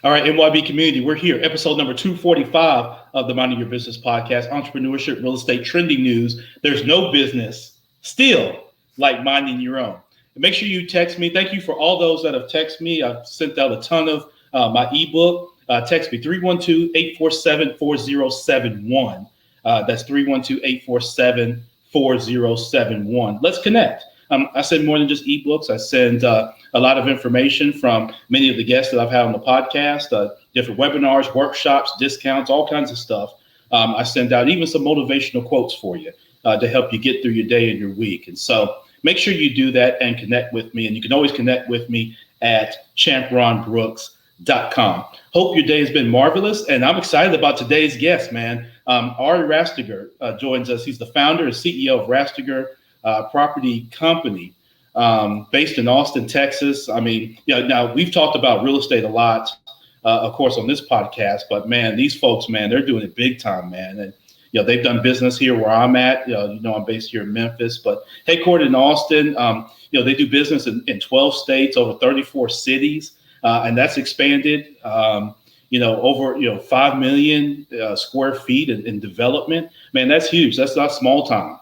All right, NYB community, we're here. Episode number 245 of the Minding Your Business podcast, entrepreneurship, real estate, trending news. There's no business still like minding your own. And make sure you text me. Thank you for all those that have texted me. I've sent out a ton of my ebook. Text me 312-847-4071. That's 312-847-4071. Let's connect. I send more than just ebooks. I send a lot of information from many of the guests that I've had on the podcast, different webinars, workshops, discounts, all kinds of stuff. I send out even some motivational quotes for you to help you get through your day and your week. And so make sure you do that and connect with me. And you can always connect with me at champronbrooks.com. Hope your day has been marvelous. And I'm excited about today's guest, man. Ari Rastegar joins us. He's the founder and CEO of Rastegar Property Company, based in Austin, Texas. I mean, now we've talked about real estate a lot, of course, on this podcast, but man, these folks, man, they're doing it big time, man. And, they've done business here where I'm at. I'm based here in Memphis, but headquartered in Austin. They do business in 12 states, over 34 cities, and that's expanded, over, 5 million square feet in development. Man, that's huge. That's not small time.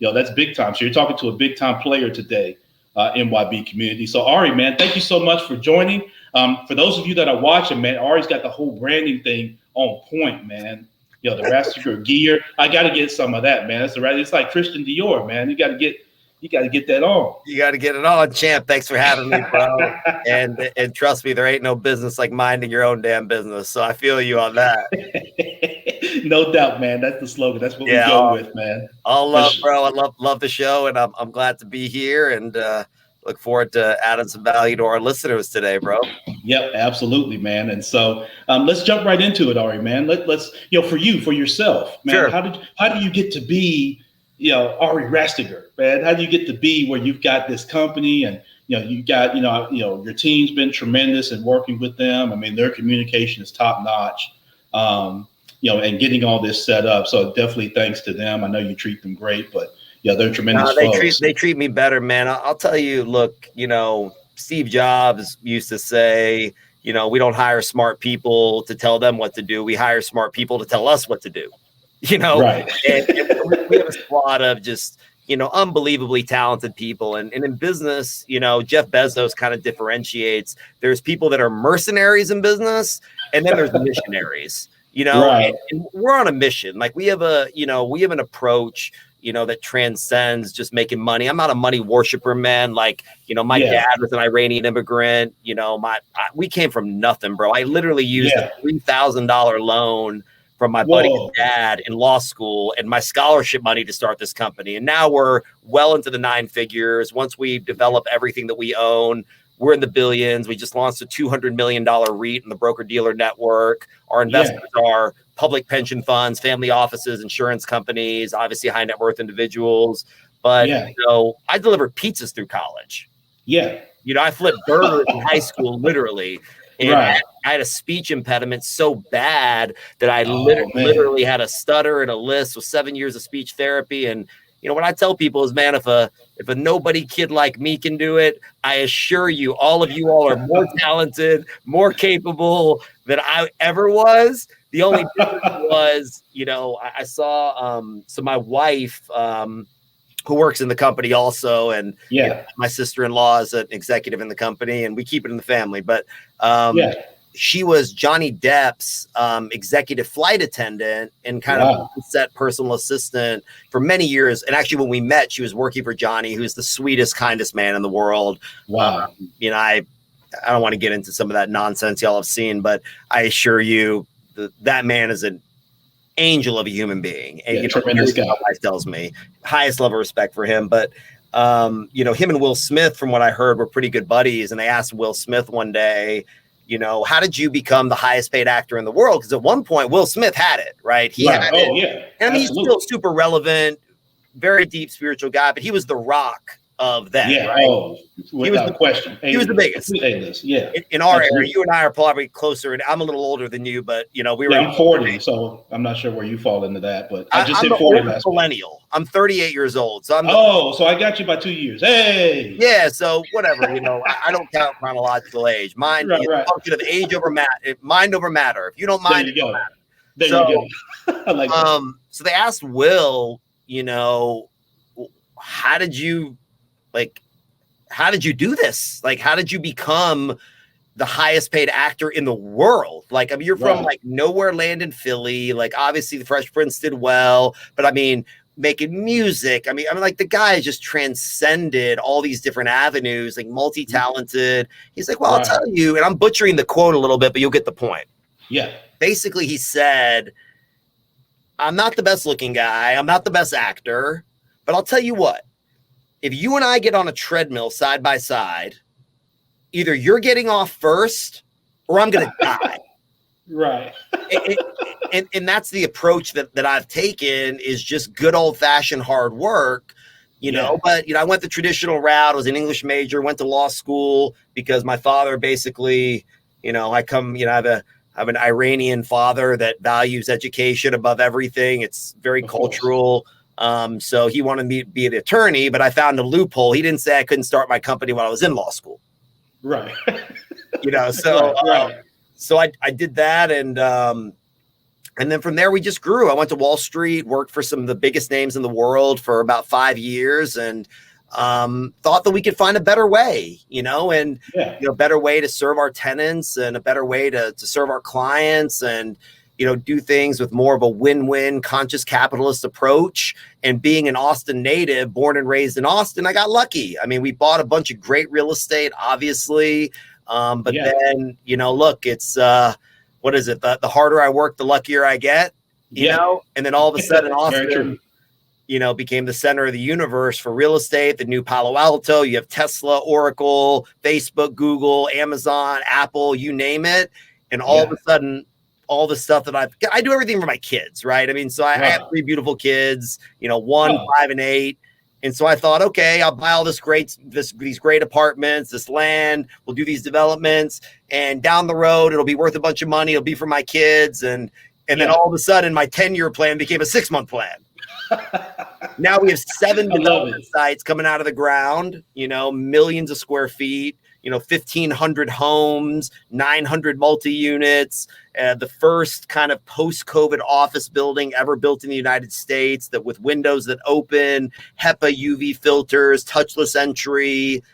That's big time. So you're talking to a big time player today, NYB community. So Ari, man, thank you so much for joining. For those of you that are watching, man, Ari's got the whole branding thing on point, man. The Rastegar gear. I got to get some of that, man. It's like Christian Dior, man. You got to get that on. You got to get it on, champ. Thanks for having me, bro. and trust me, there ain't no business like minding your own damn business. So I feel you on that. No doubt, man. That's the slogan. That's what we go with, man. All love, bro. I love the show, and I'm glad to be here, and look forward to adding some value to our listeners today, bro. Yep, absolutely, man. And so let's jump right into it, Ari, man. Let's for yourself, man. Sure. How do you get to be, Ari Rastegar, man? How do you get to be where you've got this company and you got your team's been tremendous in working with them. I mean, their communication is top notch. And getting all this set up. So definitely thanks to them. I know you treat them great, but they're tremendous folks. They treat me better, man. I'll tell you, look, Steve Jobs used to say, we don't hire smart people to tell them what to do. We hire smart people to tell us what to do, Right. and we have a squad of just, unbelievably talented people. And in business, Jeff Bezos kind of differentiates. There's people that are mercenaries in business, and then there's missionaries. Right. And we're on a mission. Like we have an approach, that transcends just making money. I'm not a money worshiper, man. Like, my dad was an Iranian immigrant. We came from nothing, bro. I literally used a $3,000 loan from my buddy's dad in law school and my scholarship money to start this company. And now we're well into the 9 figures. Once we develop everything that we own, we're in the billions. We just launched a $200 million REIT in the broker-dealer network. Our investors are public pension funds, family offices, insurance companies, obviously high net worth individuals. But, I delivered pizzas through college. Yeah. I flipped burgers in high school, literally. And I had a speech impediment so bad that I literally had a stutter and a lisp with 7 years of speech therapy. And, what I tell people is, man, if a nobody kid like me can do it, I assure you, all are more talented, more capable than I ever was. The only difference was, I saw, so my wife, who works in the company also, and my sister-in-law is an executive in the company, and we keep it in the family. But she was Johnny Depp's executive flight attendant and kind of set personal assistant for many years. And actually, when we met, she was working for Johnny, who's the sweetest, kindest man in the world. Wow. I don't want to get into some of that nonsense y'all have seen, but I assure you that man is an angel of a human being. And tremendous guy. My wife tells me highest level of respect for him. But him and Will Smith, from what I heard, were pretty good buddies. And they asked Will Smith one day, how did you become the highest paid actor in the world? Because at one point, Will Smith had it, right? He had it. Yeah. And I mean, he's still super relevant, very deep spiritual guy, but he was the rock of that. Yeah. Right? Oh, without question. He was the biggest. A-list. Yeah. In our Absolutely. era, you and I are probably closer, and I'm a little older than you, but we were. Yeah, I'm 40, so I'm not sure where you fall into that, but I just I'm hit the 40 oldest last week. millennial. I'm 38 years old, so so I got you by 2 years. Hey. Yeah, so whatever, I don't count chronological age. Mine is a function of age over mind over matter. If you don't mind, there you go. There you go. I like that. So they asked Will, how did you do this? Like, how did you become the highest paid actor in the world? Like, I mean, you're from like nowhere land in Philly. Like, obviously the Fresh Prince did well, but I mean, making music. I mean, like the guy just transcended all these different avenues, like multi-talented. He's like, well, I'll tell you, and I'm butchering the quote a little bit, but you'll get the point. Yeah. Basically, he said, I'm not the best looking guy. I'm not the best actor, but I'll tell you what, if you and I get on a treadmill side by side, either you're getting off first or I'm going to die. Right. And that's the approach that I've taken, is just good old fashioned hard work, but, I went the traditional route. I was an English major, went to law school because my father basically, I have an Iranian father that values education above everything. It's very cultural. So he wanted me to be an attorney, but I found a loophole. He didn't say I couldn't start my company while I was in law school. Right. So I did that. And then from there, we just grew. I went to Wall Street, worked for some of the biggest names in the world for about 5 years, and thought that we could find a better way, a better way to serve our tenants and a better way to serve our clients, and, do things with more of a win-win conscious capitalist approach. And being an Austin native, born and raised in Austin, I got lucky. I mean, we bought a bunch of great real estate, obviously. Then, look, it's, what is it? The harder I work, the luckier I get, and then all of a sudden Austin, became the center of the universe for real estate, the new Palo Alto. You have Tesla, Oracle, Facebook, Google, Amazon, Apple, you name it. And all of a sudden, all the stuff that I do everything for my kids, right? I mean, so I have 3 beautiful kids, 1, 5, and 8. And so I thought, okay, I'll buy all these great apartments, this land, we'll do these developments, and down the road, it'll be worth a bunch of money. It'll be for my kids. And then all of a sudden my 10-year plan became a 6-month plan. Now we have 7 development sites coming out of the ground, millions of square feet, 1,500 homes, 900 multi-units, the first kind of post-COVID office building ever built in the United States, that with windows that open, HEPA UV filters, touchless entry,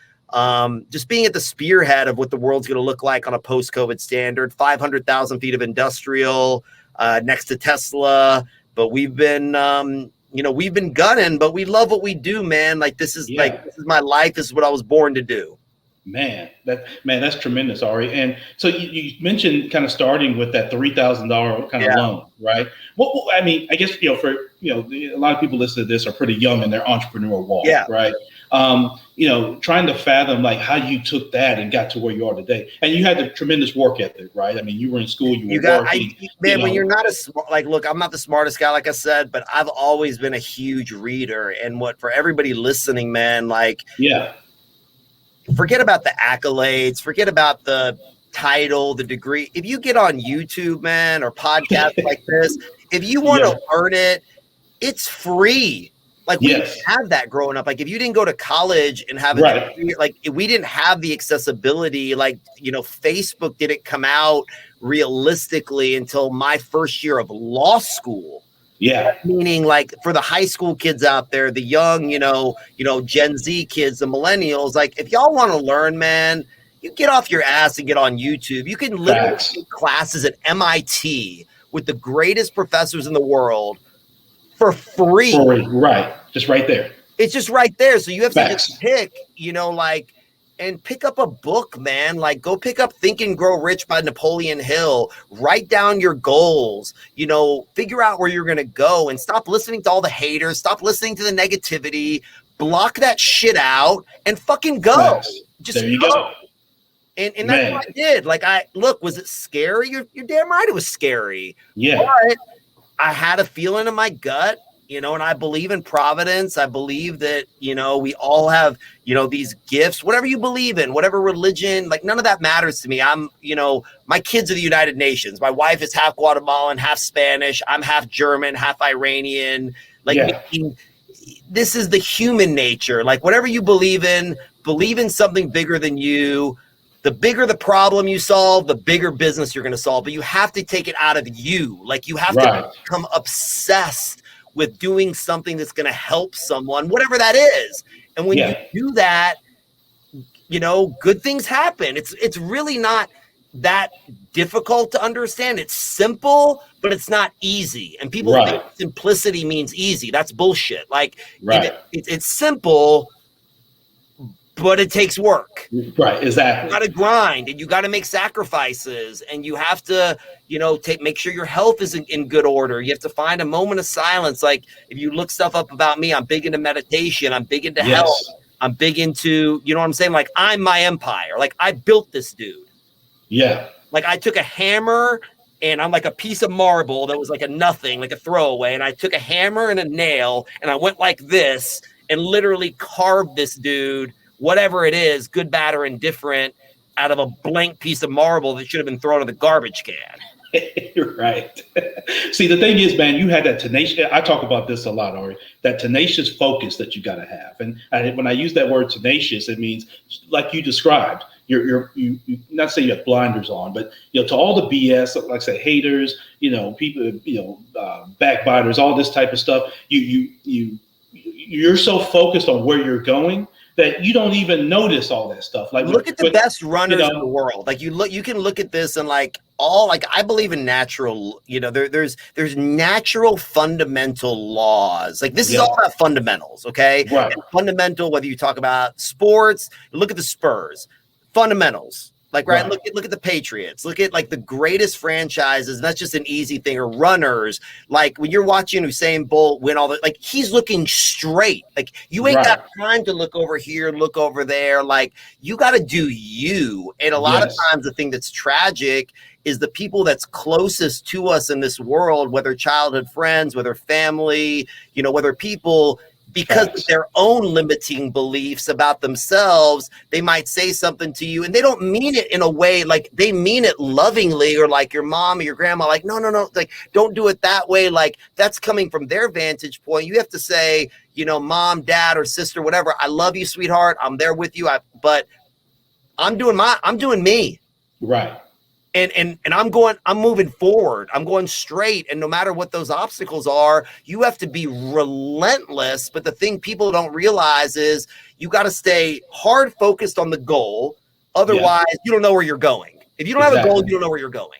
just being at the spearhead of what the world's going to look like on a post-COVID standard. 500,000 feet of industrial next to Tesla. But we've been gunning, but we love what we do, man. Like, this is my life. This is what I was born to do. Man, that's tremendous, Ari. And so you mentioned kind of starting with that $3,000 kind of loan, right? Well, I mean, I guess, for a lot of people listening to this are pretty young in their entrepreneurial walk, right? Trying to fathom like how you took that and got to where you are today. And you had the tremendous work ethic, right? I mean, you were in school, you were working. When you're not look, I'm not the smartest guy, like I said, but I've always been a huge reader. And for everybody listening, man, forget about the accolades, forget about the title, the degree. If you get on YouTube, man, or podcasts like this, if you want to learn it, it's free. Like, we didn't have that growing up. Like, if you didn't go to college and have we didn't have the accessibility. Like, Facebook didn't come out realistically until my first year of law school. Yeah. Meaning, like, for the high school kids out there, the young, Gen Z kids, the millennials, like, if y'all want to learn, man, you get off your ass and get on YouTube. You can literally take classes at MIT with the greatest professors in the world for free. Right. Just right there. It's just right there. So you have to just pick, and pick up a book, man. Like, go pick up Think and Grow Rich by Napoleon Hill. Write down your goals, figure out where you're going to go, and stop listening to all the haters. Stop listening to the negativity. Block that shit out and fucking go. Just there you go. And that's what I did. Like, was it scary? You're damn right it was scary. Yeah. But I had a feeling in my gut and I believe in providence. I believe that, we all have, these gifts, whatever you believe in, whatever religion, like none of that matters to me. I'm, my kids are the United Nations. My wife is half Guatemalan, half Spanish. I'm half German, half Iranian. This is the human nature. Like whatever you believe in something bigger than you. The bigger the problem you solve, the bigger business you're going to solve. But you have to take it out of you. Like you have to become obsessed with doing something that's going to help someone, whatever that is. And when you do that, good things happen. It's really not that difficult to understand. It's simple, but it's not easy. And people think simplicity means easy. That's bullshit. Like it's simple, but it takes work. Right, exactly. You got to grind and you got to make sacrifices and you have to, make sure your health is in good order. You have to find a moment of silence. Like if you look stuff up about me, I'm big into meditation. I'm big into health. I'm big into, you know what I'm saying? Like I'm my empire. Like I built this dude. Yeah. Like I took a hammer and I'm like a piece of marble that was like a nothing, like a throwaway. And I took a hammer and a nail and I went like this and literally carved this dude, whatever it is, good, bad, or indifferent, out of a blank piece of marble that should have been thrown in the garbage can. Right. See, the thing is, man, you had that tenacious, I talk about this a lot, Ari, that tenacious focus that you got to have. And when I use that word tenacious, it means like you described, you not saying you have blinders on, but, to all the BS, like I say, haters, people, backbiters, all this type of stuff, you're so focused on where you're going that you don't even notice all that stuff. Like look at the best runners in the world. Like you can look at this and I believe in natural, there's natural fundamental laws. Like this is all about fundamentals. Okay. Right. And fundamental, whether you talk about sports, look at the Spurs, fundamentals. Like, look at the Patriots. Look at like the greatest franchises. And that's just an easy thing. Or runners. Like when you're watching Usain Bolt win all the, like he's looking straight. Like you ain't got time to look over here, look over there. Like you got to do you. And a lot of times the thing that's tragic is the people that's closest to us in this world, whether childhood friends, whether family, whether people, because of their own limiting beliefs about themselves, they might say something to you and they don't mean it in a way, like they mean it lovingly, or like your mom or your grandma, like, no, like don't do it that way. Like that's coming from their vantage point. You have to say, mom, dad, or sister, whatever, I love you, sweetheart. I'm there with you. But I'm doing me. Right. And I'm moving forward. I'm going straight. And no matter what those obstacles are, you have to be relentless. But the thing people don't realize is you got to stay hard focused on the goal. Otherwise, you don't know where you're going. If you don't have a goal, you don't know where you're going.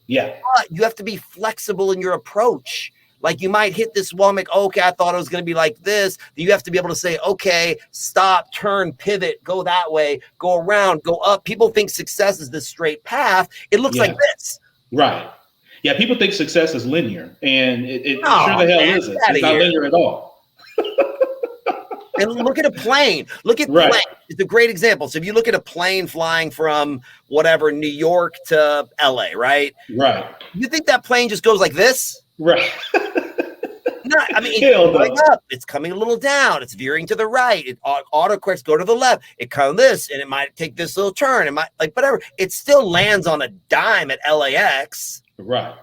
Yeah. But you have to be flexible in your approach. Like you might hit this wall, like, okay, I thought it was going to be like this. You have to be able to say, okay, stop, turn, pivot, go that way, go around, go up. People think success is this straight path. It looks like this. Right. Yeah. People think success is linear, and it sure the hell isn't. It's not linear at all. And look at a plane. Look at plane. It's a great example. So if you look at a plane flying from whatever, New York to LA, right? Right. You think that plane just goes like this? Right. No, I mean, it's going up, it's coming a little down, it's veering to the right, it autocorrects, go to the left, it comes this, and it might take this little turn, it might, like, whatever, it still lands on a dime at LAX. Right.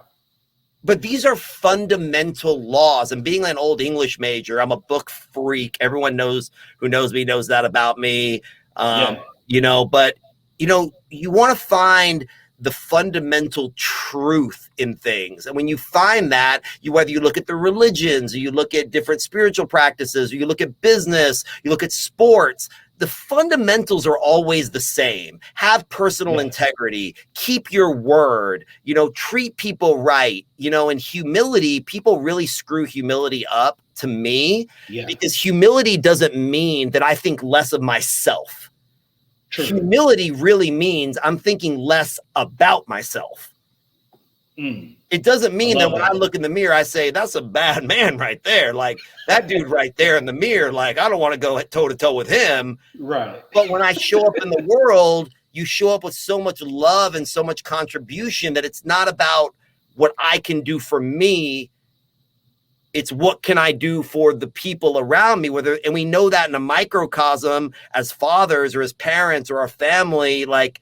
But these are fundamental laws. And being an old English major, I'm a book freak. Everyone who knows me knows that about me. But you want to find the fundamental truth in things. And when you find that, whether you look at the religions, or you look at different spiritual practices, or you look at business, you look at sports, the fundamentals are always the same. Have personal integrity, keep your word, treat people right, and humility. People really screw humility up to me, because humility doesn't mean that I think less of myself. True. Humility really means I'm thinking less about myself. It doesn't mean that when I look in the mirror, I say, that's a bad man right there. Like that dude right there in the mirror, like, I don't want to go toe to toe with him. Right. But when I show up in the world, you show up with so much love and so much contribution that it's not about what I can do for me. It's what can I do for the people around me, and we know that in a microcosm as fathers or as parents or our family, like,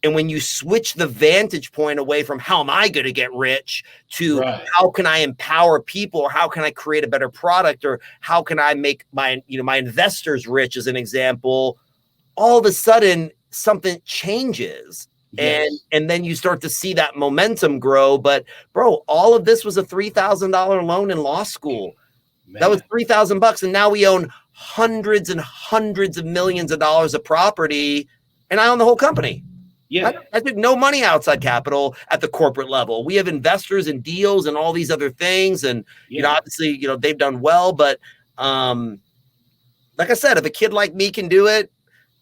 and when you switch the vantage point away from how am I going to get rich to how can I empower people, or how can I create a better product, or how can I make my investors rich, as an example, all of a sudden something changes. Yes. And then you start to see that momentum grow. But bro, all of this was a $3,000 loan in law school. Man. That was $3,000, and now we own hundreds and hundreds of millions of dollars of property, and I own the whole company. Yeah, I took no money outside capital at the corporate level. We have investors and deals and all these other things, and obviously, they've done well. But like I said, if a kid like me can do it,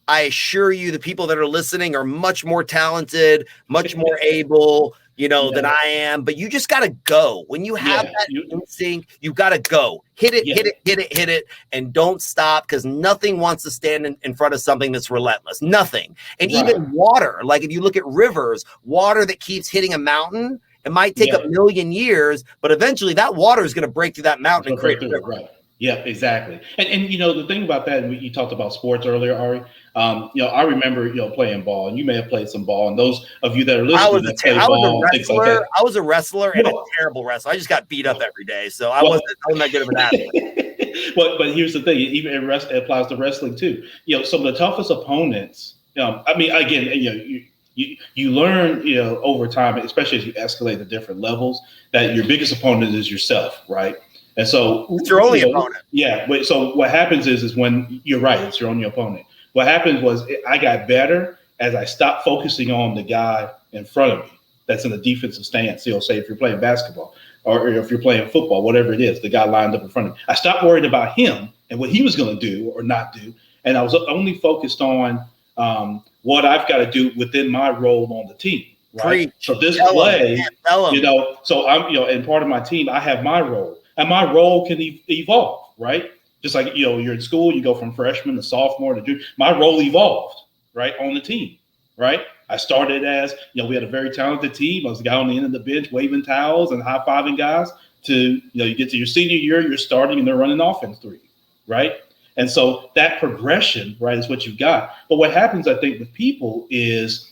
I assure you, the people that are listening are much more talented, much more able, than I am. But you just got to go. When you have that instinct, you got to go. Hit it, and don't stop, because nothing wants to stand in front of something that's relentless. Nothing. And even water, like if you look at rivers, water that keeps hitting a mountain, it might take a million years, but eventually that water is going to break through that mountain and create a river. Right. Yeah, exactly. And the thing about that, and you talked about sports earlier, Ari. I remember playing ball, and you may have played some ball. And those of you that are listening, I was a wrestler and a terrible wrestler. I just got beat up every day, so I wasn't that good of an athlete. But here's the thing: even it applies to wrestling too. Some of the toughest opponents. You learn over time, especially as you escalate to different levels, that your biggest opponent is yourself, right? And so it's your only opponent. Yeah. But so what happens is when you're right, it's your only opponent. What happened was I got better as I stopped focusing on the guy in front of me that's in a defensive stance. Say if you're playing basketball or if you're playing football, whatever it is, the guy lined up in front of me. I stopped worrying about him and what he was going to do or not do. And I was only focused on what I've got to do within my role on the team. Right. So this play, so I'm, and part of my team, I have my role. And my role can evolve, right? Just like, you're in school, you go from freshman to sophomore to junior. My role evolved, right, on the team, right? I started as, we had a very talented team. I was the guy on the end of the bench waving towels and high-fiving guys to, you get to your senior year, you're starting and they're running offense through you, right? And so that progression, right, is what you've got. But what happens, I think, with people is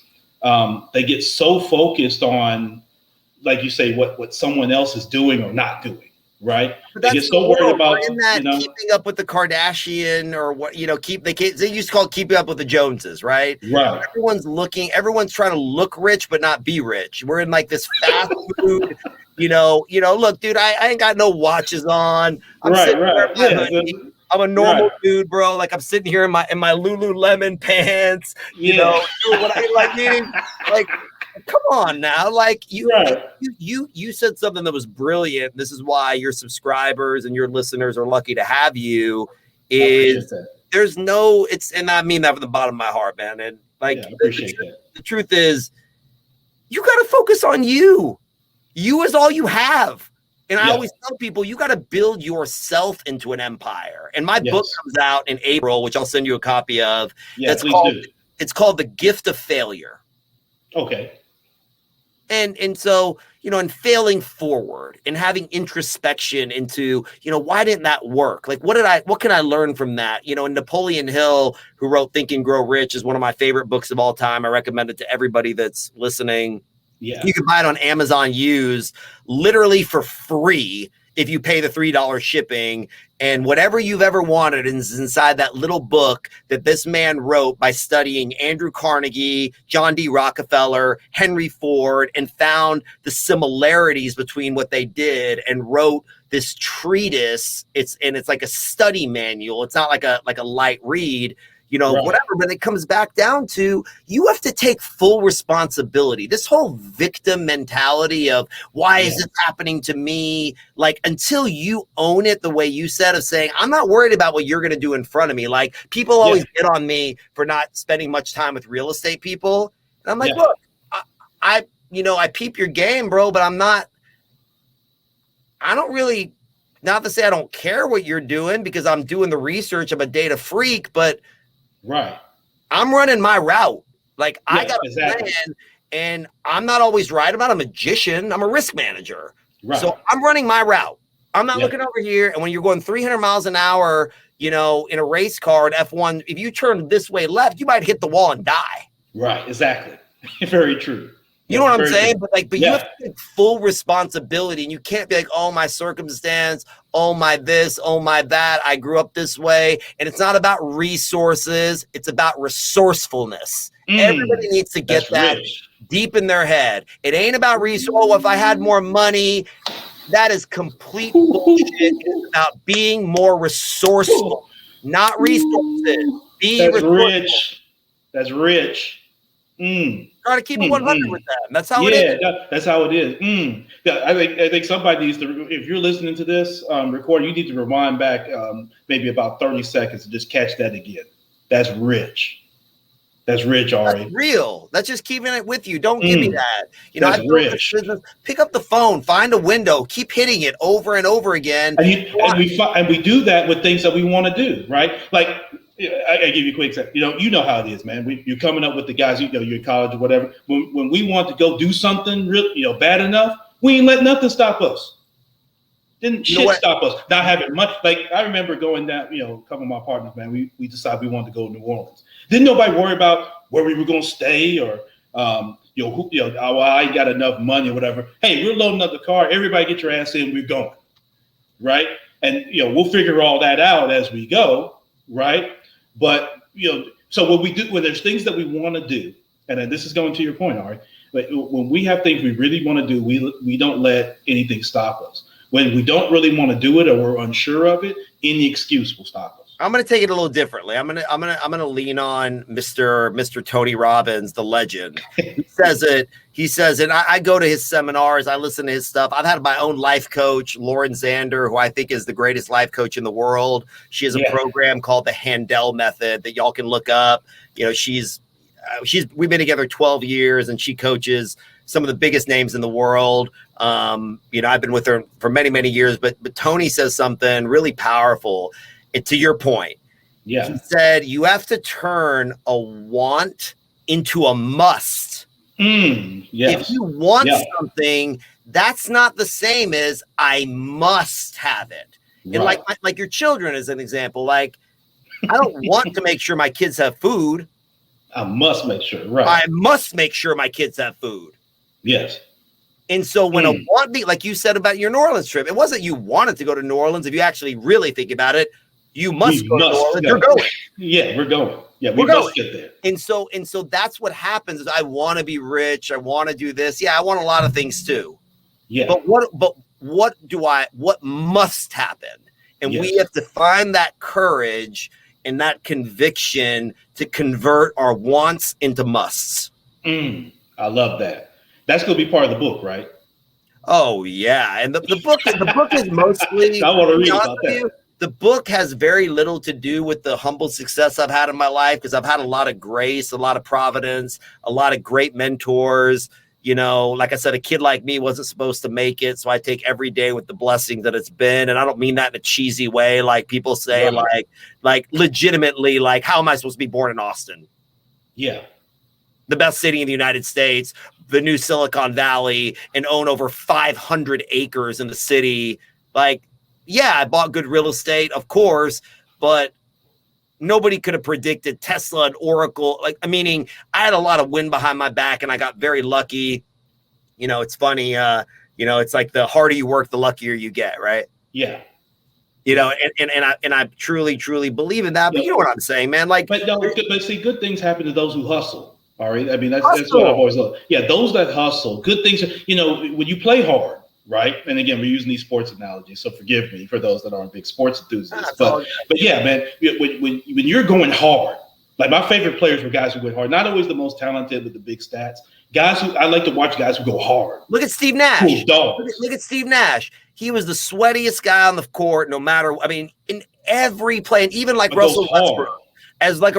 they get so focused on, like you say, what someone else is doing or not doing. Right. But that's so worried about keeping up with the Kardashian or what, they used to call it keeping up with the Joneses. Right. Right. Everyone's trying to look rich, but not be rich. We're in like this fast food, look, dude, I ain't got no watches on. I'm I'm a normal dude, bro. Like I'm sitting here in my Lululemon pants, doing what I like eating. Like, come on now. Like you said something that was brilliant. This is why your subscribers and your listeners are lucky to have you. There's no, and I mean that from the bottom of my heart, man. And like, the truth is you got to focus on you. You is all you have. And I always tell people, you got to build yourself into an empire. And my book comes out in April, which I'll send you a copy of. It's called The Gift of Failure. Okay. And so, and failing forward and having introspection into, why didn't that work? Like, what can I learn from that? And Napoleon Hill, who wrote Think and Grow Rich, is one of my favorite books of all time. I recommend it to everybody that's listening. Yeah. You can buy it on Amazon used, literally for free if you pay the $3 shipping. And whatever you've ever wanted is inside that little book that this man wrote by studying Andrew Carnegie, John D. Rockefeller, Henry Ford, and found the similarities between what they did and wrote this treatise. It's like a study manual. It's not like a light read. Whatever, but it comes back down to you have to take full responsibility. This whole victim mentality of why is this happening to me? Like, until you own it the way you said, of saying, I'm not worried about what you're going to do in front of me. Like, people always get on me for not spending much time with real estate people. And I'm like, look, I peep your game, bro, but I don't really, not to say I don't care what you're doing because I'm doing the research. I'm a data freak, but I'm running my route. Like I got a plan, and I'm not always right. I'm not a magician. I'm a risk manager. So I'm running my route. I'm not looking over here. And when you're going 300 miles an hour, in a race car at F1, if you turn this way left, you might hit the wall and die. Right. Exactly. Very true. You know what I'm saying? True. But you have to take full responsibility, and you can't be like, oh, my circumstance, oh, my this, oh, my that. I grew up this way. And it's not about resources. It's about resourcefulness. Everybody needs to get that deep in their head. It ain't about resources. Oh, if I had more money, that is complete bullshit. It's about being more resourceful, not resources. Be resourceful. That's rich. Try to keep it 100 with them. That's how it is. That's how it is. Yeah, I think somebody needs to, if you're listening to this recording, you need to rewind back maybe about 30 seconds and just catch that again. That's rich. That's rich, Ari. That's real. That's just keeping it with you. Don't give me that. That's rich. Pick up the phone, find a window, keep hitting it over and over again. And we do that with things that we want to do, right? Like, I give you a quick example. You know how it is, man. You're coming up with the guys, you're in college or whatever. When we want to go do something real, bad enough, we ain't let nothing stop us. Didn't shit stop us. Not having money. Like, I remember going down, a couple of my partners, man, we decided we wanted to go to New Orleans. Didn't nobody worry about where we were going to stay or, I got enough money or whatever. Hey, we're loading up the car. Everybody get your ass in. We're going. Right. And, we'll figure all that out as we go. Right. But, so what we do when there's things that we want to do, and then this is going to your point, Ari, but when we have things we really want to do, we don't let anything stop us. When we don't really want to do it or we're unsure of it, any excuse will stop us. I'm going to take it a little differently. I'm going to lean on Mr. Tony Robbins, the legend. He says, and I go to his seminars. I listen to his stuff. I've had my own life coach, Lauren Zander, who I think is the greatest life coach in the world. She has a program called the Handel Method that y'all can look up. We've been together 12 years and she coaches some of the biggest names in the world. I've been with her for many, many years, but Tony says something really powerful. And to your point, he said, you have to turn a want into a must. If you want something, that's not the same as I must have it. Right. And like your children as an example, like I don't want to make sure my kids have food. I must make sure, right? I must make sure my kids have food. Yes. And so when a want be, like you said about your New Orleans trip, it wasn't you wanted to go to New Orleans. If you actually really think about it, you must go to New Orleans. You're going. Yeah, we're going. Yeah, we must get there. And so that's what happens is I want to be rich. I want to do this. Yeah, I want a lot of things too. Yeah. But what must happen? And we have to find that courage and that conviction to convert our wants into musts. I love that. That's going to be part of the book, right? Oh yeah. And the book is mostly, I want to read about that. The book has very little to do with the humble success I've had in my life because I've had a lot of grace, a lot of providence, a lot of great mentors. Like I said, a kid like me wasn't supposed to make it. So I take every day with the blessing that it's been. And I don't mean that in a cheesy way. Like people say, like legitimately, like, how am I supposed to be born in Austin? Yeah. The best city in the United States, the new Silicon Valley, and own over 500 acres in the city. Like, yeah, I bought good real estate, of course, but nobody could have predicted Tesla and Oracle. I had a lot of wind behind my back and I got very lucky. It's funny. It's like the harder you work, the luckier you get. Right. Yeah. And I truly, truly believe in that. But you know what I'm saying, man? But see, good things happen to those who hustle. All right. I mean, that's what I've always loved. Yeah. Those that hustle, good things, when you play hard. Right. And again, we're using these sports analogies. So forgive me for those that aren't big sports enthusiasts. But yeah, man, when you're going hard, like my favorite players were guys who went hard, not always the most talented with the big stats. I like to watch guys who go hard. Look at Steve Nash. Look at Steve Nash. He was the sweatiest guy on the court, no matter, in every play, and even like Russell Westbrook.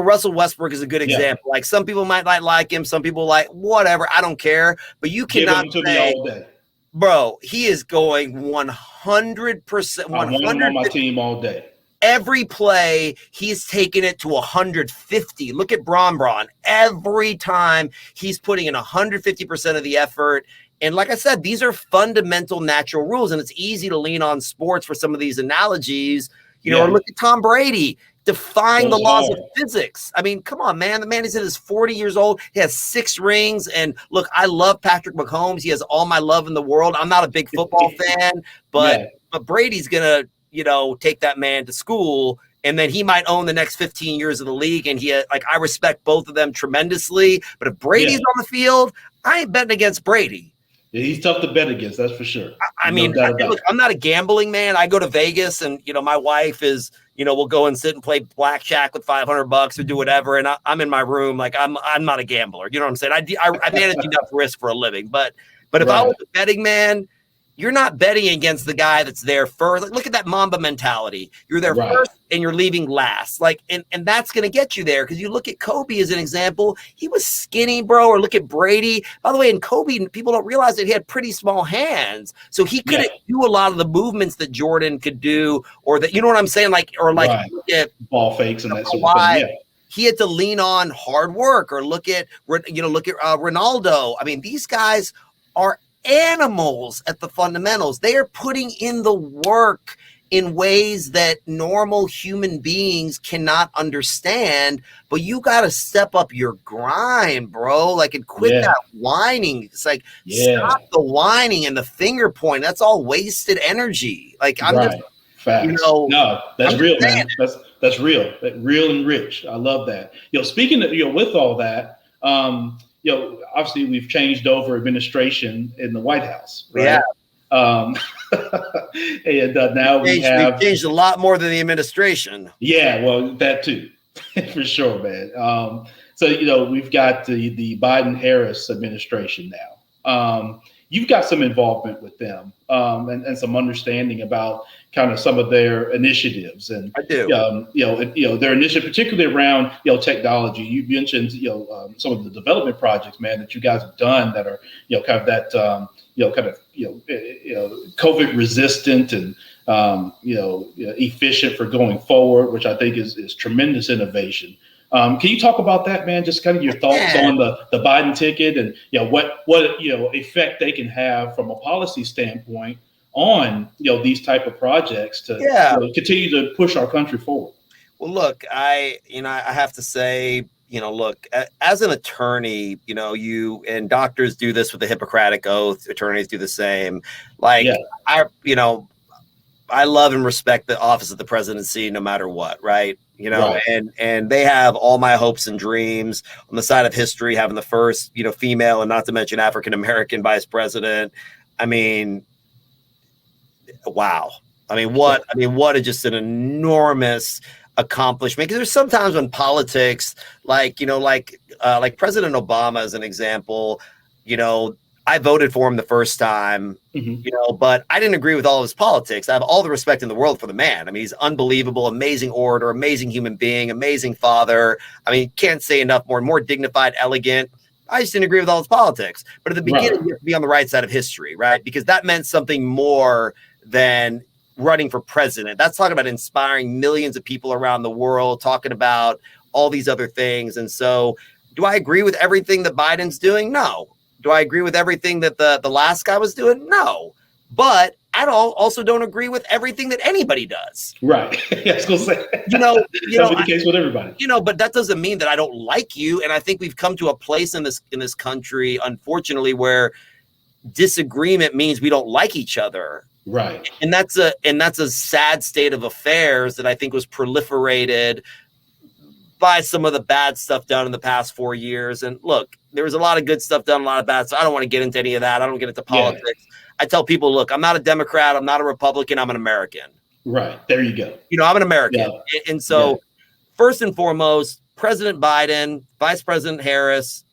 Russell Westbrook is a good example. Like some people might not like him. Some people like whatever. I don't care. But you cannot say, all day. Bro, he is going 100%. I want him on my team all day. Every play, he's taking it to 150. Look at Bron. Every time he's putting in 150% of the effort. And like I said, these are fundamental natural rules, and it's easy to lean on sports for some of these analogies, or look at Tom Brady defying the laws of physics. I mean, come on, man. The man is in his 40 years old. He has 6 rings. And look, I love Patrick Mahomes. He has all my love in the world. I'm not a big football fan, but Brady's going to, take that man to school, and then he might own the next 15 years of the league. And I respect both of them tremendously. But if Brady's on the field, I ain't betting against Brady. Yeah, he's tough to bet against, that's for sure. Look, I'm not a gambling man. I go to Vegas, and my wife is, we'll go and sit and play blackjack with $500 or do whatever, and I'm in my room, like I'm not a gambler. You know what I'm saying? I manage enough risk for a living, but if I was a betting man, you're not betting against the guy that's there first. Like, look at that Mamba mentality. You're there first and you're leaving last. And that's going to get you there, because you look at Kobe as an example. He was skinny, bro. Or look at Brady. By the way, in Kobe, people don't realize that he had pretty small hands. So he couldn't do a lot of the movements that Jordan could do, or that, you know what I'm saying? Look at ball fakes and that sort of thing. Yeah. He had to lean on hard work, or look at Ronaldo. I mean, these guys are animals at the fundamentals. They are putting in the work in ways that normal human beings cannot understand, but you got to step up your grind, bro. And quit that whining. It's stop the whining and the finger point. That's all wasted energy. I'm just, facts. No, that's real, man. That's real. Real and rich. I love that. Speaking of, with all that, obviously we've changed over administration in the White House, right? Yeah. And now we've changed a lot more than the administration. Yeah, well, that too, for sure, man. So we've got the Biden-Harris administration now. You've got some involvement with them, and some understanding about kind of some of their initiatives, and I do. Their initiative, particularly around technology. You mentioned some of the development projects, man, that you guys have done that are kind of that COVID resistant and efficient for going forward, which I think is tremendous innovation. Can you talk about that, man? Just kind of your thoughts on the Biden ticket, and what effect they can have from a policy standpoint on these type of projects to continue to push our country forward. Well, look, I have to say, look, as an attorney, you and doctors do this with the Hippocratic Oath. Attorneys do the same. I love and respect the office of the presidency, no matter what, right? And they have all my hopes and dreams on the side of history, having the first, female, and not to mention African-American vice president. I mean, wow. What just an enormous accomplishment. Because there's sometimes when politics, like President Obama as an example, I voted for him the first time, but I didn't agree with all of his politics. I have all the respect in the world for the man. He's unbelievable, amazing orator, amazing human being, amazing father. Can't say enough more dignified, elegant. I just didn't agree with all his politics. But at the beginning, you have to be on the right side of history, right? Because that meant something more than running for president. That's talking about inspiring millions of people around the world, talking about all these other things. And so do I agree with everything that Biden's doing? No. Do I agree with everything that the last guy was doing? No. But I also don't agree with everything that anybody does. Right. I was going to say. That'll be the case with everybody. But that doesn't mean that I don't like you. And I think we've come to a place in this country, unfortunately, where disagreement means we don't like each other. Right. And that's a sad state of affairs that I think was proliferated by some of the bad stuff done in the past 4 years. And look, there was a lot of good stuff done, a lot of bad stuff. I don't want to get into any of that. I don't get into politics. Yeah. I tell people, look, I'm not a Democrat. I'm not a Republican. I'm an American. Right. There you go. I'm an American. Yeah. And so first and foremost, President Biden, Vice President Harris,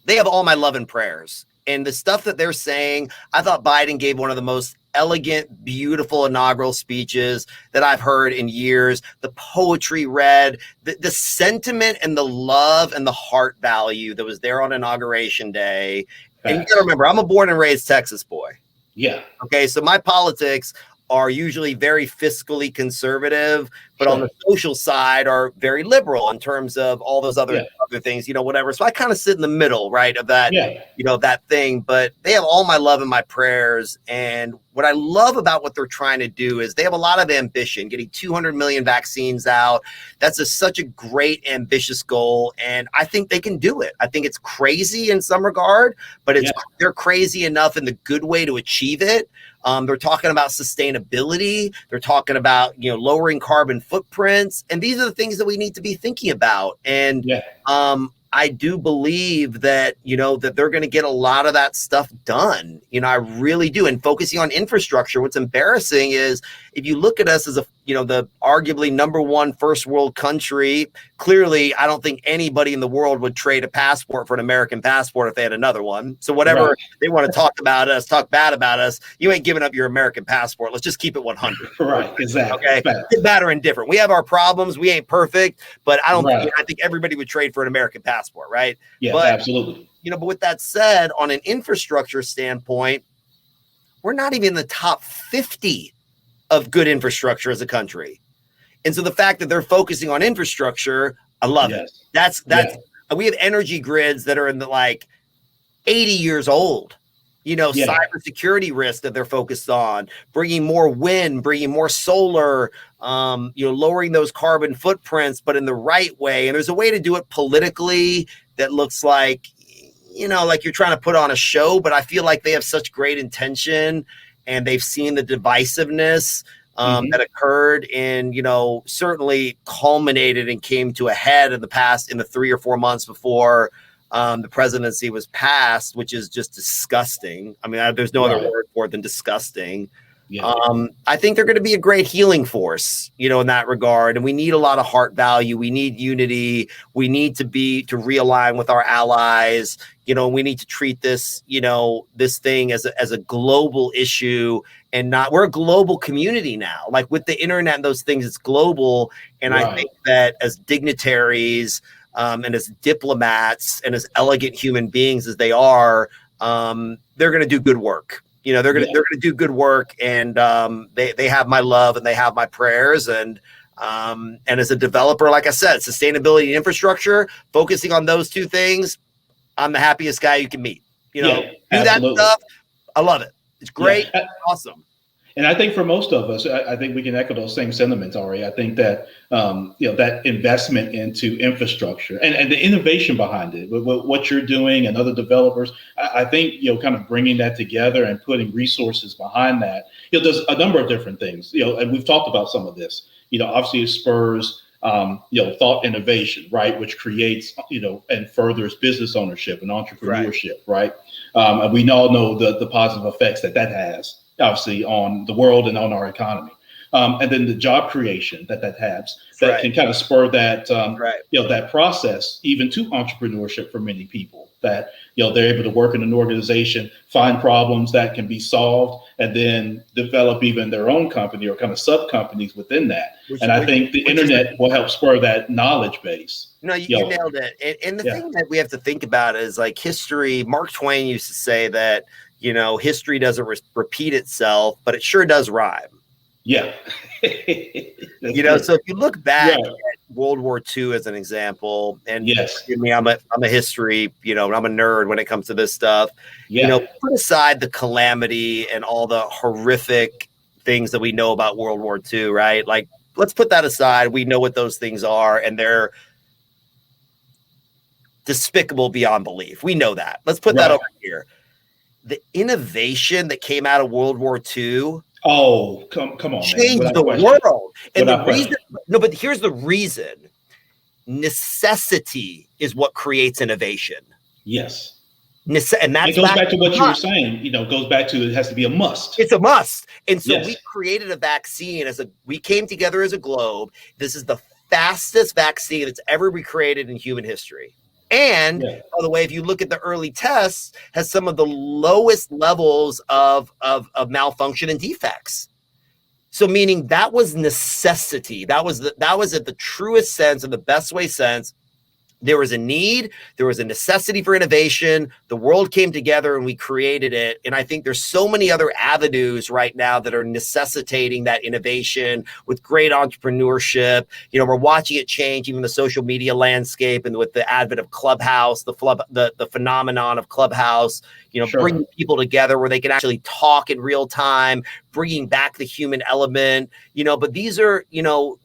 they have all my love and prayers. And the stuff that they're saying, I thought Biden gave one of the most elegant, beautiful inaugural speeches that I've heard in years. The poetry read, the sentiment and the love and the heart value that was there on Inauguration Day. And you got to remember, I'm a born and raised Texas boy. Yeah. Okay. So my politics are usually very fiscally conservative, but on the social side are very liberal in terms of all those other unpopular things, whatever. So I kind of sit in the middle, right, of that, Yeah. that thing. But they have all my love and my prayers. And what I love about what they're trying to do is they have a lot of ambition, getting 200 million vaccines out. That's such a great, ambitious goal. And I think they can do it. I think it's crazy in some regard, but they're crazy enough in the good way to achieve it. They're talking about sustainability. They're talking about, lowering carbon footprints. And these are the things that we need to be thinking about. And I do believe that, that they're going to get a lot of that stuff done. I really do. And focusing on infrastructure, what's embarrassing is if you look at us as the arguably number one first world country, clearly, I don't think anybody in the world would trade a passport for an American passport if they had another one. So whatever they want to talk about us, talk bad about us, you ain't giving up your American passport. Let's just keep it 100. Right. Exactly. Okay. Good, bad, or indifferent. We have our problems. We ain't perfect, but I think everybody would trade for an American passport. Right. Yeah, but, absolutely. But with that said, on an infrastructure standpoint, we're not even in the top 50 of good infrastructure as a country. And so the fact that they're focusing on infrastructure, I love it. That's we have energy grids that are in the 80 years old, cybersecurity risk that they're focused on, bringing more wind, bringing more solar, lowering those carbon footprints, but in the right way. And there's a way to do it politically that looks like, like you're trying to put on a show, but I feel like they have such great intention and they've seen the divisiveness that occurred and, certainly culminated and came to a head in the 3 or 4 months before the presidency was passed, which is just disgusting. I mean, there's no other word for it than disgusting. Yeah. I think they're going to be a great healing force, in that regard. And we need a lot of heart value. We need unity. We need to realign with our allies. We need to treat this, this thing as a global issue and we're a global community now. Like with the internet and those things, it's global. And I think that as dignitaries and as diplomats and as elegant human beings as they are, they're going to do good work. They're going to do good work, and they have my love and they have my prayers. And as a developer, like I said, sustainability and infrastructure, focusing on those two things, I'm the happiest guy you can meet. Do that stuff. I love it. It's great. Yeah. Awesome. And I think for most of us, I think we can echo those same sentiments, Ari. I think that, that investment into infrastructure and the innovation behind it, what you're doing and other developers, I think, kind of bringing that together and putting resources behind that, there's a number of different things, and we've talked about some of this, obviously it spurs, thought innovation, right, which creates, and furthers business ownership and entrepreneurship, right? And we all know the positive effects that has, obviously, on the world and on our economy. And then the job creation that has, that can kind of spur that, that process even to entrepreneurship for many people, that, they're able to work in an organization, find problems that can be solved, and then develop even their own company or kind of sub companies within that. I think the internet will help spur that knowledge base. No, you nailed it. And the thing that we have to think about is like history. Mark Twain used to say that, history doesn't repeat itself, but it sure does rhyme. Yeah. So if you look back at World War II as an example, and I'm a history, I'm a nerd when it comes to this stuff. Put aside the calamity and all the horrific things that we know about World War II, right? Like, let's put that aside. We know what those things are, and they're despicable beyond belief. We know that. Let's put that over here. The innovation that came out of World War II. Oh, come on, changed the world. And the reason, but here's the reason. Necessity is what creates innovation. Yes. And that goes back to what you were saying, goes back to it has to be a must. It's a must. And so we created a vaccine we came together as a globe. This is the fastest vaccine that's ever been created in human history. And by the way, if you look at the early tests, has some of the lowest levels of malfunction and defects. So meaning that was necessity. That was at the truest sense and the best way sense There was a need, there was a necessity for innovation. The world came together and we created it. And I think there's so many other avenues right now that are necessitating that innovation with great entrepreneurship. You know, we're watching it change, even the social media landscape, and with the advent of Clubhouse, the phenomenon of Clubhouse, you know, bringing people together where they can actually talk in real time, bringing back the human element, you know, but these are, you know,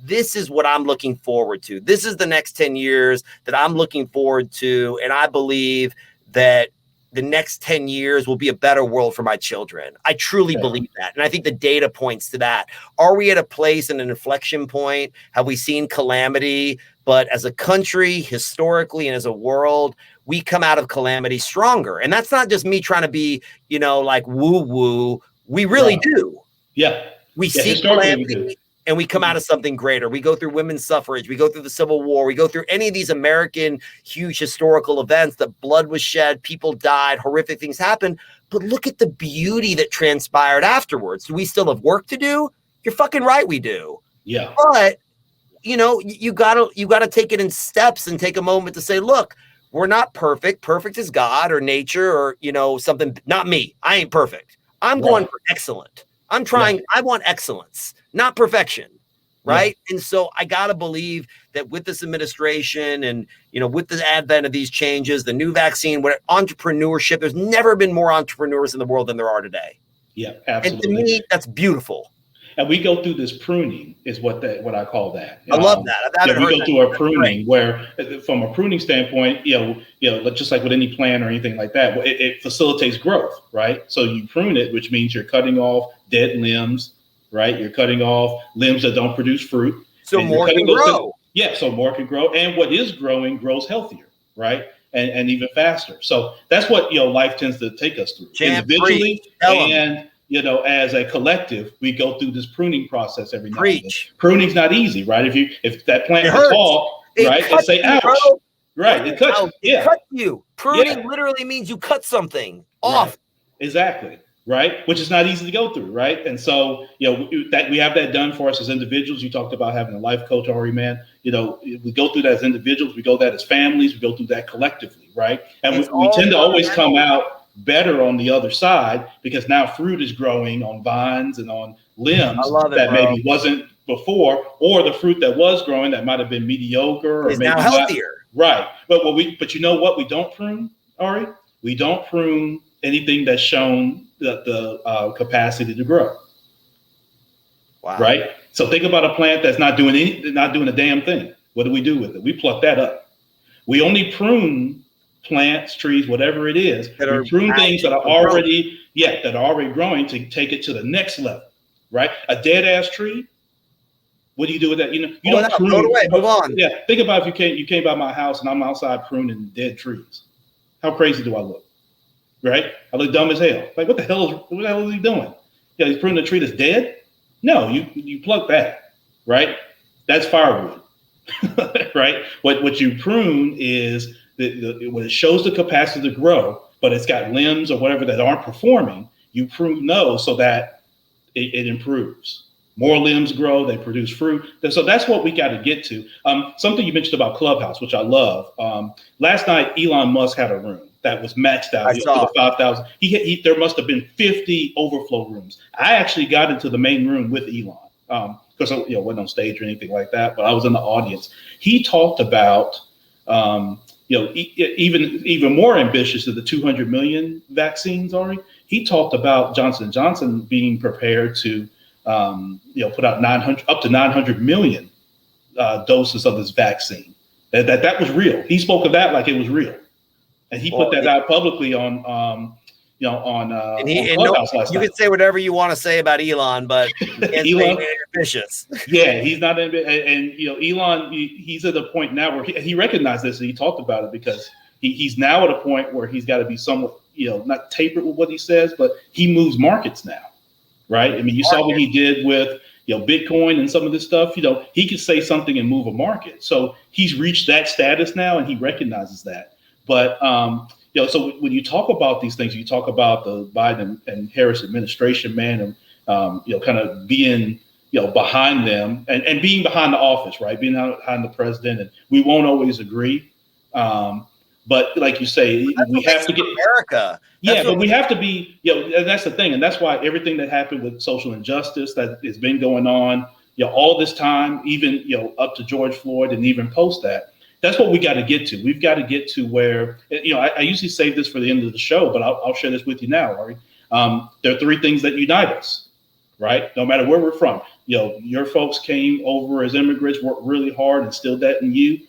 this is what I'm looking forward to. This is the next 10 years that I'm looking forward to. And I believe that the next 10 years will be a better world for my children. I truly believe that. And I think the data points to that. Are we at a place and an inflection point? Have we seen calamity? But as a country, historically, and as a world, we come out of calamity stronger. And that's not just me trying to be, you know, like woo-woo. We really do. Yeah. We see calamity. And we come out of something greater. We go through women's suffrage. We go through the Civil War. We go through any of these American huge historical events that blood was shed, people died, horrific things happened. But look at the beauty that transpired afterwards. Do we still have work to do? You're fucking right, we do. Yeah. But, you know, you gotta take it in steps and take a moment to say, look, we're not perfect. Perfect is God or nature or, you know, something. Not me. I ain't perfect. I'm going for excellent. I'm trying. I want excellence, not perfection. Right. And so I got to believe that with this administration and, you know, with the advent of these changes, the new vaccine, entrepreneurship, there's never been more entrepreneurs in the world than there are today. Yeah, absolutely. And to me, that's beautiful. And we go through this pruning is what I call that. I love that. We go through a pruning where from a pruning standpoint, you know, just like with any plant or anything like that, it facilitates growth, right? So you prune it, which means you're cutting off dead limbs, right? You're cutting off limbs that don't produce fruit. So more can grow. So more can grow. And what is growing grows healthier, right? And even faster. So that's what, you know, life tends to take us through individually and, you know, as a collective, we go through this pruning process every now and then. Pruning's not easy, right? If that plant is tall, right, and say, ouch, right, it cuts you. It cuts you. Pruning literally means you cut something off. Exactly. Right, which is not easy to go through, right? And so, you know, that we have that done for us as individuals. You talked about having a life coach, Ari, man. You know, we go through that as individuals. We go that as families. We go through that collectively, right? And we tend to always come out better on the other side because now fruit is growing on vines and on limbs that maybe wasn't before, or the fruit that was growing that might have been mediocre or is maybe now healthier. Right, but you know what? We don't prune, Ari. We don't prune anything that's shown the capacity to grow. Wow. Right. So think about a plant that's not doing a damn thing. What do we do with it? We pluck that up. We only prune plants, trees, whatever it is. We prune things that are already growing to take it to the next level. Right. A dead ass tree. What do you do with that? You know, you don't prune. Throw it away. Move on. Yeah. Think about if you came by my house and I'm outside pruning dead trees. How crazy do I look? Right? I look dumb as hell. Like, what the hell is he doing? Yeah, he's pruning a tree that's dead? No, you pluck that, right? That's firewood, right? What you prune is when it shows the capacity to grow, but it's got limbs or whatever that aren't performing, you prune those so that it improves. More limbs grow, they produce fruit. So that's what we got to get to. Something you mentioned about Clubhouse, which I love. Last night, Elon Musk had a room that was maxed out. I saw 5,000. There must have been 50 overflow rooms. I actually got into the main room with Elon because I wasn't on stage or anything like that, but I was in the audience. He talked about even more ambitious than the 200 million vaccines. Ari, he talked about Johnson & Johnson being prepared to put out up to 900 million doses of this vaccine. That was real. He spoke of that like it was real. And he put that out publicly on Clubhouse last night. You can say whatever you want to say about Elon, but Elon ambitious. Yeah, he's not ambitious. And Elon, he's at a point now where he recognized this and he talked about it because he's now at a point where he's got to be somewhat, not tapered with what he says, but he moves markets now, right? I mean, you saw what he did with Bitcoin and some of this stuff. He could say something and move a market. So he's reached that status now, and he recognizes that. But, so when you talk about these things, you talk about the Biden and Harris administration, man, and, kind of being, behind them and being behind the office, right? Being behind the president, and we won't always agree. But like you say, we have to get America. But we have to be, and that's the thing. And that's why everything that happened with social injustice that has been going on, all this time, even, up to George Floyd and even post that, that's what we got to get to. We've got to get to where, I usually save this for the end of the show, but I'll share this with you now, Ari. There are three things that unite us, right? No matter where we're from. Your folks came over as immigrants, worked really hard, instilled that in you.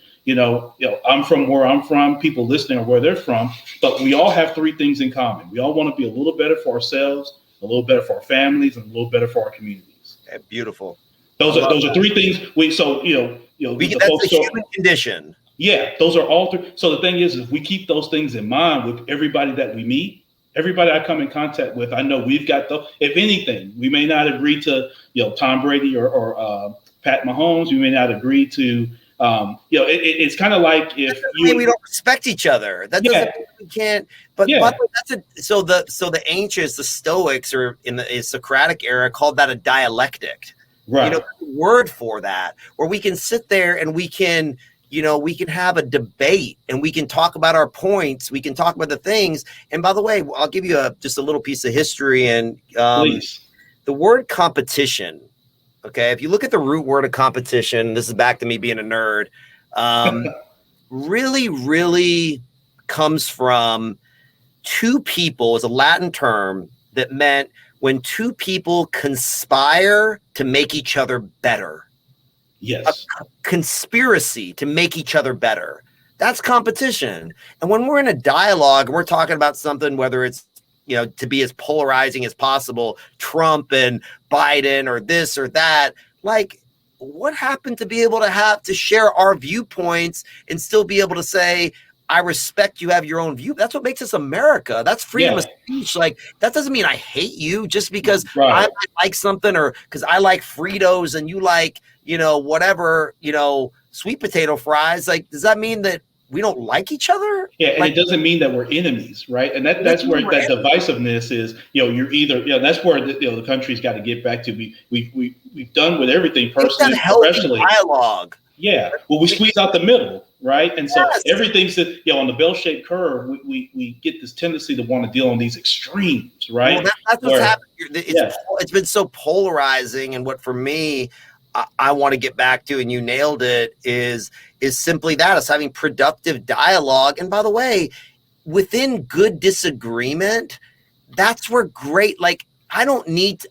I'm from where I'm from. People listening are where they're from, but we all have three things in common. We all want to be a little better for ourselves, a little better for our families, and a little better for our communities. Yeah, beautiful. Those are three things. That's the human condition. Yeah, those are all three. So the thing is, if we keep those things in mind with everybody that we meet, everybody I come in contact with, I know we've got if anything, we may not agree to, Tom Brady or Pat Mahomes. We may not agree to, it's kind of like if we don't respect each other. That doesn't mean we can't. But so the ancients, the Stoics, or in the Socratic era, called that a dialectic. Right. Word for that, where we can sit there and we can have a debate and we can talk about our points. We can talk about the things. And by the way, I'll give you just a little piece of history. And please. The word competition. Okay. If you look at the root word of competition, this is back to me being a nerd, really, really comes from two people. Is a Latin term that meant when two people conspire to make each other better. Yes. A conspiracy to make each other better. That's competition. And when we're in a dialogue, we're talking about something, whether it's, to be as polarizing as possible, Trump and Biden or this or that, like, what happened to be able to share our viewpoints and still be able to say, I respect you have your own view. That's what makes us America. That's freedom of speech. Like, that doesn't mean I hate you just because I like something, or because I like Fritos and you like, whatever, sweet potato fries. Like, does that mean that we don't like each other? Yeah, and it doesn't mean that we're enemies, right? And that's where that divisiveness is. You're either, that's where the country's got to get back to. We've done with everything personally, professionally. Dialogue. Yeah, well, we squeeze out the middle, right? And so everything's on the bell-shaped curve. We get this tendency to want to deal on these extremes, right? Well, that's what's happened. It's been so polarizing, and what for me, I want to get back to, and you nailed it, is simply that, is having productive dialogue. And by the way, within good disagreement, that's where great, like, I don't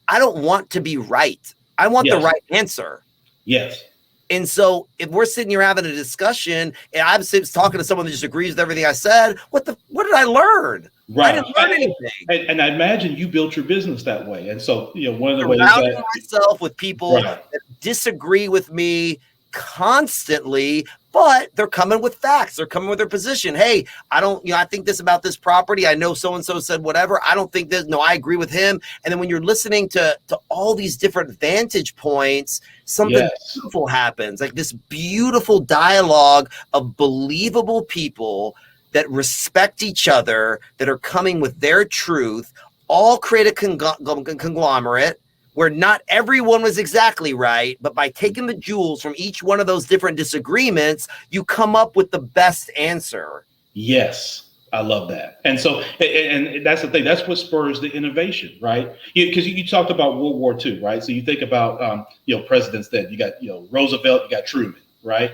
want to be right. I want the right answer. Yes. And so if we're sitting here having a discussion and I'm talking to someone that disagrees with everything I said, what did I learn? Right. I didn't learn anything. And I imagine you built your business that way. And so, one of the ways surrounding that myself with people that disagree with me constantly, but they're coming with facts. They're coming with their position. Hey, I think this about this property. I know so-and-so said whatever. I don't think this. No, I agree with him. And then when you're listening to all these different vantage points, something beautiful happens. Like this beautiful dialogue of believable people that respect each other, that are coming with their truth, all create a conglomerate where not everyone was exactly right, but by taking the jewels from each one of those different disagreements, you come up with the best answer. Yes, I love that. And so, and that's the thing, that's what spurs the innovation, right? Because you talked about World War II, right? So you think about, presidents then, you got, Roosevelt, you got Truman, right?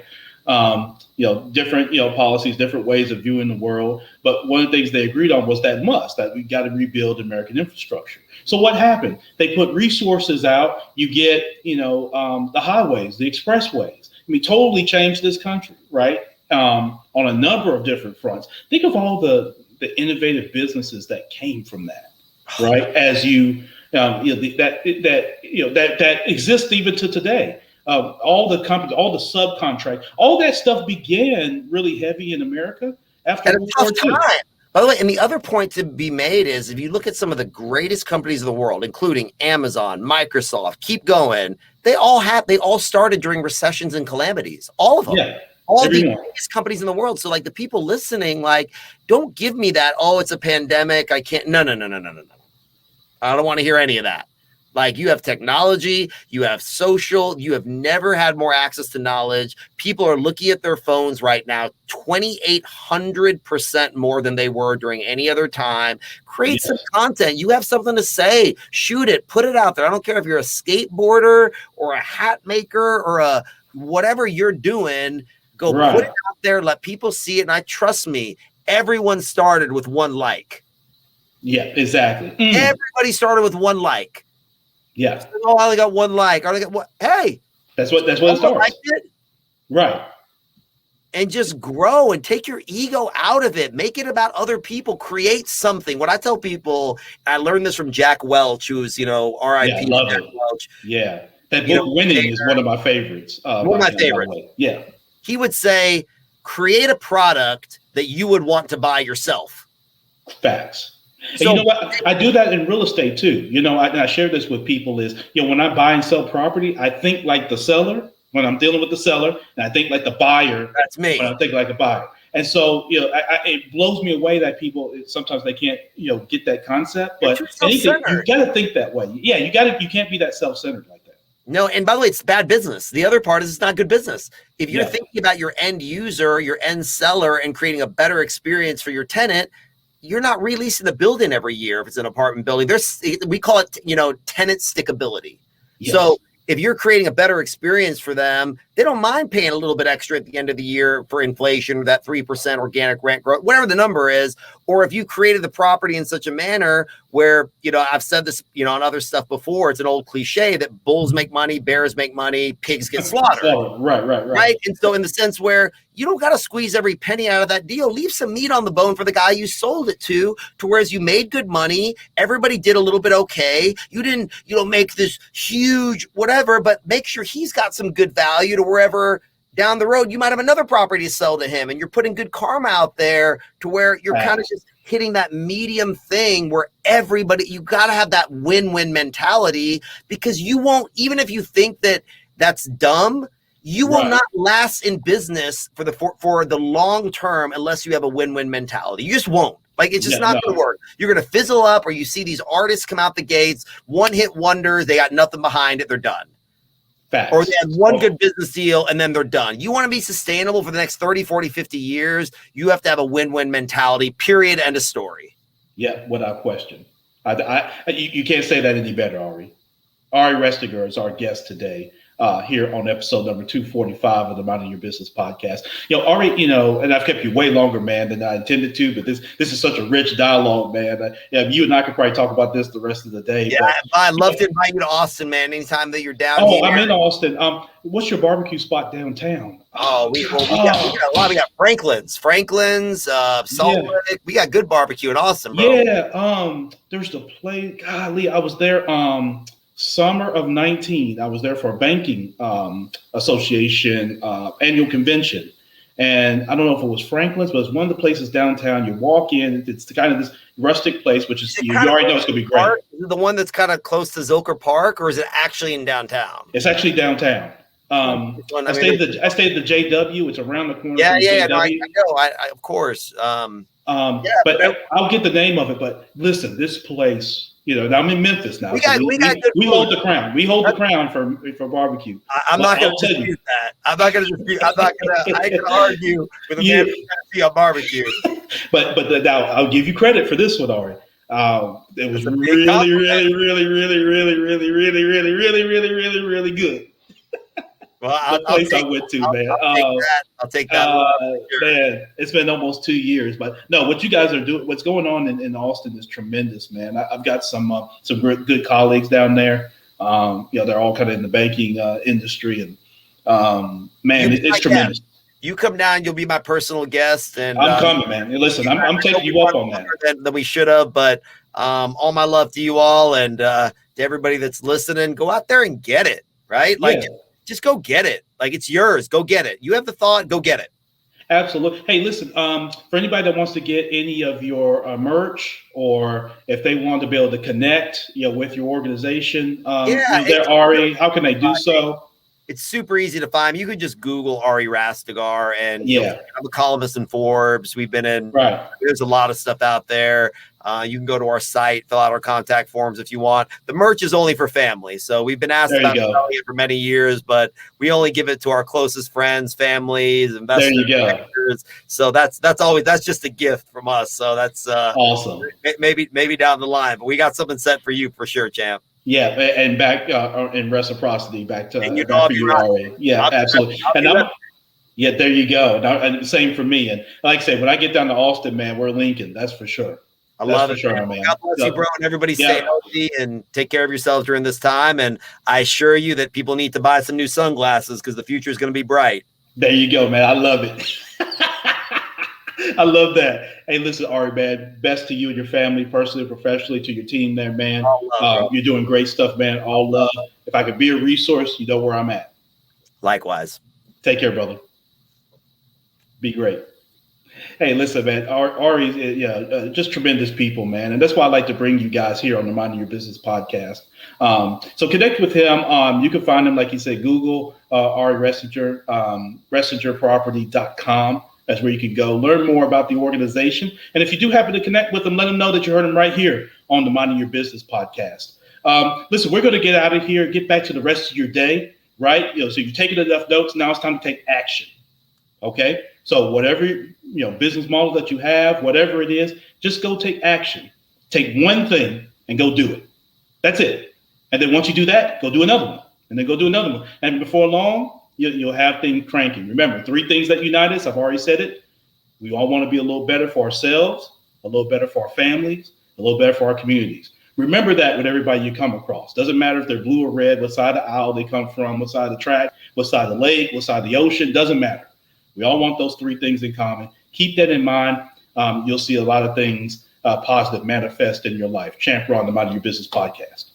Different, policies, different ways of viewing the world. But one of the things they agreed on was that we got to rebuild American infrastructure. So what happened? They put resources out. You get, the highways, the expressways. I mean, totally changed this country, right? On a number of different fronts. Think of all the innovative businesses that came from that, right? As that exists even to today. All the companies, all the subcontract, all that stuff began really heavy in America after World War II. By the way, and the other point to be made is if you look at some of the greatest companies in the world, including Amazon, Microsoft, keep going, they all started during recessions and calamities. All of them. Yeah. All the biggest companies in the world. So like the people listening, like, don't give me that, it's a pandemic, I can't. No. I don't want to hear any of that. Like you have technology, you have social, you have never had more access to knowledge. People are looking at their phones right now, 2,800% more than they were during any other time. Create some content. You have something to say, shoot it, put it out there. I don't care if you're a skateboarder or a hat maker or a whatever you're doing, go put it out there, let people see it. And trust me, everyone started with one like. Yeah, exactly. Everybody started with one like. Yeah. So, oh, I only got one like. I only got what? Hey, that's what it starts. Like it. Right. And just grow and take your ego out of it. Make it about other people. Create something. What I tell people, I learned this from Jack Welch, who's, R.I.P. Yeah, love Jack it. Welch. Yeah. That book, Winning, is one of my favorites. One of my favorites. Yeah. He would say, create a product that you would want to buy yourself. Facts. And you know what? I do that in real estate too. I share this with people is, when I buy and sell property, I think like the seller when I'm dealing with the seller, and I think like the buyer. That's me. When I think like a buyer. And so, it blows me away that people, sometimes they can't, get that concept, but anything, you got to think that way. Yeah, you can't be that self-centered like that. No, and by the way, it's bad business. The other part is it's not good business. If you're thinking about your end user, your end seller, and creating a better experience for your tenant, you're not releasing the building every year. If it's an apartment building, we call it, tenant stickability. Yes. So if you're creating a better experience for them, they don't mind paying a little bit extra at the end of the year for inflation or that 3% organic rent growth, whatever the number is. Or if you created the property in such a manner where, I've said this, on other stuff before, it's an old cliche that bulls make money, bears make money, pigs get slaughtered. Oh, right. And so in the sense where you don't got to squeeze every penny out of that deal, leave some meat on the bone for the guy you sold it to whereas you made good money. Everybody did a little bit okay. You didn't, make this huge whatever, but make sure he's got some good value to wherever down the road you might have another property to sell to him, and you're putting good karma out there to where you're kind of just hitting that medium thing where you got to have that win-win mentality, because you won't, even if you think that that's dumb, you will not last in business for the long term unless you have a win-win mentality. You just won't. Like, it's just not going to work. You're going to fizzle up, or you see these artists come out the gates, one-hit wonders, they got nothing behind it, they're done. Facts. Or they have one good business deal and then they're done. You want to be sustainable for the next 30, 40, 50 years, you have to have a win-win mentality, period, end of story. Yeah, without question. You can't say that any better, Ari. Ari Rastegar is our guest today. Here on episode number 245 of the Minding Your Business podcast. Ari, and I've kept you way longer, man, than I intended to, but this is such a rich dialogue, man. You and I could probably talk about this the rest of the day. Yeah, I'd love to invite you to Austin, man, anytime that you're down here. I'm in Austin. What's your barbecue spot downtown? We got a lot. We got Franklin's, Salt Lake. We got good barbecue in Austin, bro. Yeah, there's the place. Golly, I was there summer of 19, I was there for a banking association annual convention. And I don't know if it was Franklin's, but it's one of the places downtown. You walk in, it's kind of this rustic place, which is, you already know it's going to be great. Is it the one that's kind of close to Zilker Park, or is it actually in downtown? It's actually downtown. I stayed at the JW. It's around the corner. Yeah. No, I know. Of course. But I'll get the name of it. But listen, this place, I'm in Memphis now. We hold the crown. We hold the crown for barbecue. I'm not going to dispute that. I'm not going to argue with a man who's going to see a barbecue. But now I'll give you credit for this one, Ari. It was really good. Well, I went to, man. I'll take that. Man, it's been almost 2 years, but no, what you guys are doing, what's going on in Austin is tremendous, man. I've got some good colleagues down there. They're all kind of in the banking industry, and man, it's tremendous. You come down, you'll be my personal guest, and I'm coming, man. Listen, I'm taking you up on that. Than we should have, but all my love to you all, and to everybody that's listening. Go out there and get it, right? Just go get it. Like, it's yours. Go get it. You have the thought. Go get it. Absolutely. Hey, listen, for anybody that wants to get any of your merch, or if they want to be able to connect, with your organization, Ari, how can they do so? It's super easy to find. You could just Google Ari Rastegar, and I'm a columnist in Forbes. We've been in. Right. There's a lot of stuff out there. You can go to our site, fill out our contact forms if you want. The merch is only for family. So we've been asked about selling it for many years, but we only give it to our closest friends, families, investors. There you go. Investors. So that's just a gift from us. So that's awesome. Maybe down the line, but we got something set for you for sure, champ. Yeah, and back in reciprocity, back to and back for you, Ari. Yeah, absolutely. Yeah, there you go. And same for me. And like I say, when I get down to Austin, man, we're Lincoln. That's for sure. I love it, man. God bless you, bro, and everybody stay healthy and take care of yourselves during this time. And I assure you that people need to buy some new sunglasses because the future is going to be bright. There you go, man. I love it. I love that. Hey, listen, Ari, man, best to you and your family, personally, professionally, to your team there, man. You're doing great stuff, man. All love. If I could be a resource, you know where I'm at. Likewise. Take care, brother. Be great. Hey, listen, man, Ari, just tremendous people, man. And that's why I like to bring you guys here on the Minding Your Business podcast. So connect with him. You can find him, like you said, Google Ari Rastegar, RastegarProperty.com. That's where you can go learn more about the organization. And if you do happen to connect with them, let them know that you heard him right here on the Minding Your Business podcast. Listen, we're going to get out of here, get back to the rest of your day, right? So you've taken enough notes. Now it's time to take action. Okay. So whatever, business model that you have, whatever it is, just go take action. Take one thing and go do it. That's it. And then once you do that, go do another one and then go do another one. And before long, you'll have things cranking. Remember, 3 things that unite us. I've already said it. We all want to be a little better for ourselves, a little better for our families, a little better for our communities. Remember that with everybody you come across. Doesn't matter if they're blue or red, what side of the aisle they come from, what side of the track, what side of the lake, what side of the ocean, doesn't matter. We all want those 3 things in common. Keep that in mind. You'll see a lot of things positive manifest in your life. Champ, we're on the Minding Your Business podcast.